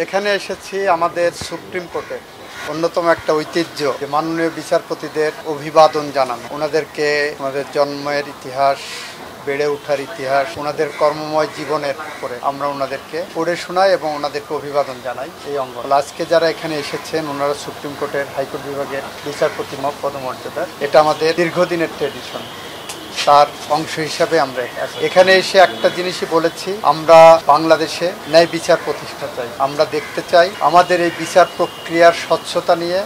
এখানে এসেছি আমাদের সুপ্রিম কোর্টে অন্যতম একটা ঐতিহ্য যে মাননীয় বিচারপতিদের অভিবাদন জানানো, ওনাদেরকে ওনাদের জন্মের ইতিহাস, বেড়ে ওঠার ইতিহাস, ওনাদের কর্মময় জীবনের পরে আমরা ওনাদেরকে পড়ে শোনাই এবং ওনাদেরকে অভিবাদন জানাই। এই অঙ্গ আজকে যারা এখানে এসেছেন ওনারা সুপ্রিম কোর্টের হাইকোর্ট বিভাগের বিচারপতি পদমর্যাদার, এটা আমাদের দীর্ঘদিনের ট্রেডিশন, তার অংশ হিসাবে আমরা এখানে এসে একটা জিনিসই বলেছি, আমরা বাংলাদেশে ন্যায় বিচার প্রতিষ্ঠা চাই। আমরা দেখতে চাই আমাদের এই বিচার প্রক্রিয়ার স্বচ্ছতা নিয়ে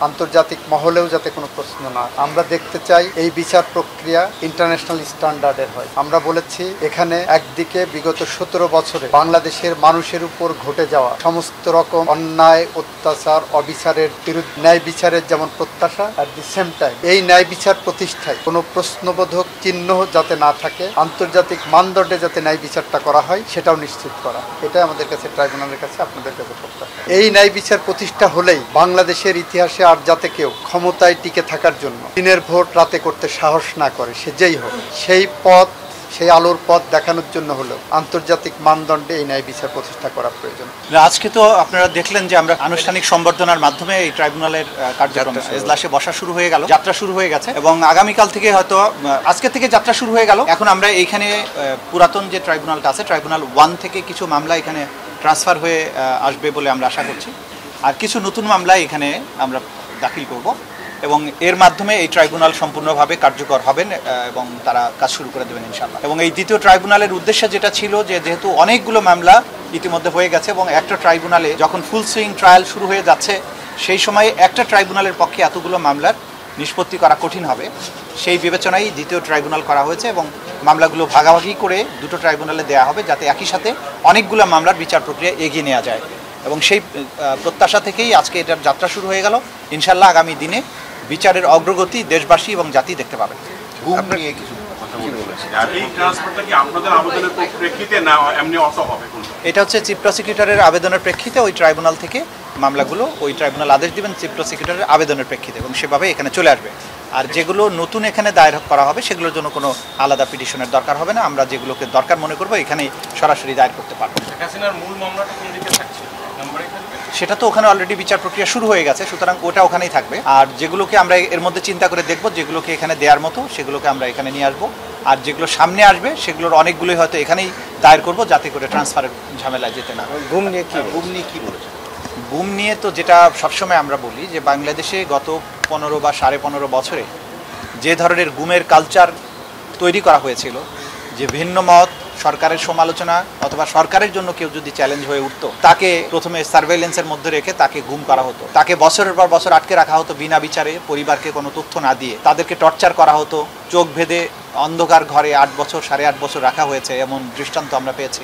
আন্তর্জাতিক মহলেও যাতে কোনো প্রশ্ন না। আমরা দেখতে চাই এই বিচার প্রক্রিয়া ইন্টারন্যাশনাল স্ট্যান্ডার্ডের হয়। আমরা বলেছি এখানে একদিকে বিগত 17 বছরে বাংলাদেশের মানুষের উপর ঘটে যাওয়া সমস্ত রকম অন্যায়, অত্যাচার, অবিচারের বিরুদ্ধে ন্যায় বিচারের যেমন প্রত্যাশা, অ্যাট দি সেম টাইম এই ন্যায় বিচার প্রতিষ্ঠায় কোনো প্রশ্নবোধক চিহ্ন যাতে না থাকে, আন্তর্জাতিক মানদণ্ডে যাতে ন্যায় বিচারটা করা হয় সেটাও নিশ্চিত করা। এটা আমাদের কাছে, ট্রাইব্যুনালের কাছে, আপনাদের কাছে প্রত্যাশা। এই ন্যায় বিচার প্রতিষ্ঠা হলেই বাংলাদেশের ইতিহাসে আর যাতে কেউ ক্ষমতায় টিকে থাকার জন্য দিনের ভোট রাতে করতে সাহস না করে, সে যেই হোক, সেই পথ, সেই আলোর পথ দেখানোর জন্য হলেও আন্তর্জাতিক মানদণ্ডে এই ন্যায় বিচার প্রতিষ্ঠা করা প্রয়োজন। আজকে তো আপনারা দেখলেন যে আমরা আনুষ্ঠানিক সম্বর্ধনার মাধ্যমে এই ট্রাইব্যুনালের কার্যক্রম এজলাসে বসা শুরু হয়ে গেল, যাত্রা শুরু হয়ে গেছে এবং আগামীকাল থেকে হয়তো আজকে থেকে যাত্রা শুরু হয়ে গেল। এখন আমরা এইখানে পুরাতন যে ট্রাইব্যুনালটা আছে, ট্রাইব্যুনাল 1 থেকে কিছু মামলা এখানে ট্রান্সফার হয়ে আসবে বলে আমরা আশা করছি, আর কিছু নতুন মামলা এখানে আমরা দাখিল করব এবং এর মাধ্যমে এই ট্রাইব্যুনাল সম্পূর্ণভাবে কার্যকর হবেন এবং তারা কাজ শুরু করে দেবেন ইনশাআল্লাহ। এবং এই দ্বিতীয় ট্রাইব্যুনালের উদ্দেশ্য যেটা ছিল যে যেহেতু অনেকগুলো মামলা ইতিমধ্যে হয়ে গেছে এবং একটা ট্রাইব্যুনালে যখন ফুল সুইং ট্রায়াল শুরু হয়ে যাচ্ছে, সেই সময়ে একটা ট্রাইব্যুনালের পক্ষে এতগুলো মামলার নিষ্পত্তি করা কঠিন হবে, সেই বিবেচনায় দ্বিতীয় ট্রাইব্যুনাল করা হয়েছে এবং মামলাগুলো ভাগাভাগি করে দুটো ট্রাইব্যুনালে দেওয়া হবে যাতে একই সাথে অনেকগুলো মামলার বিচার প্রক্রিয়া এগিয়ে নেওয়া যায়। এবং সেই প্রত্যাশা থেকেই আজকে এটার যাত্রা শুরু হয়ে গেল। ইনশাআল্লাহ আগামী দিনে বিচারের অগ্রগতি দেশবাসী এবং জাতি দেখতে পাবে। এটা হচ্ছে চিফ প্রসিকিউটরের আবেদনের প্রেক্ষিতে ওই ট্রাইব্যুনাল থেকে মামলাগুলো, ওই ট্রাইব্যুনাল আদেশ দিবেন চিফ প্রসিকিউটরের আবেদনের প্রেক্ষিতে এবং সেভাবে এখানে চলে আসবে। আর যেগুলো নতুন এখানে দায়ের করা হবে সেগুলোর জন্য কোনো আলাদা পিটিশনের দরকার হবে না। আমরা যেগুলোকে দরকার মনে করবো এখানেই সরাসরি দায়ের করতে পারবো। সেটা তো ওখানে অলরেডি বিচার প্রক্রিয়া শুরু হয়ে গেছে, সুতরাং ওটা ওখানেই থাকবে। আর যেগুলোকে আমরা এর মধ্যে চিন্তা করে দেখব, যেগুলোকে এখানে দেওয়ার মতো সেগুলোকে আমরা এখানে নিয়ে আসবো, আর যেগুলো সামনে আসবে সেগুলোর অনেকগুলোই হয়তো এখানেই দায়ের করব যাতে করে ট্রান্সফারের ঝামেলায় যেতে না। গুম নিয়ে কি বলেছে? গুম নিয়ে তো যেটা সবসময় আমরা বলি যে বাংলাদেশে গত 15 বা 15.5 বছরে যে ধরনের গুমের কালচার তৈরি করা হয়েছিল, যে ভিন্ন মত, সরকারের সমালোচনা অথবা সরকারের জন্য কেউ যদি চ্যালেঞ্জ হয়ে উঠতো, তাকে প্রথমে সার্ভেইলেন্সের মধ্যে রেখে তাকে গুম করা হতো, তাকে বছরের পর বছর আটকে রাখা হতো বিনা বিচারে, পরিবারকে কোনো তথ্য না দিয়ে তাদেরকে টর্চার করা হতো, চোখ ভেদে অন্ধকার ঘরে 8 বছর 8.5 বছর রাখা হয়েছে, এমন দৃষ্টান্ত আমরা পেয়েছি।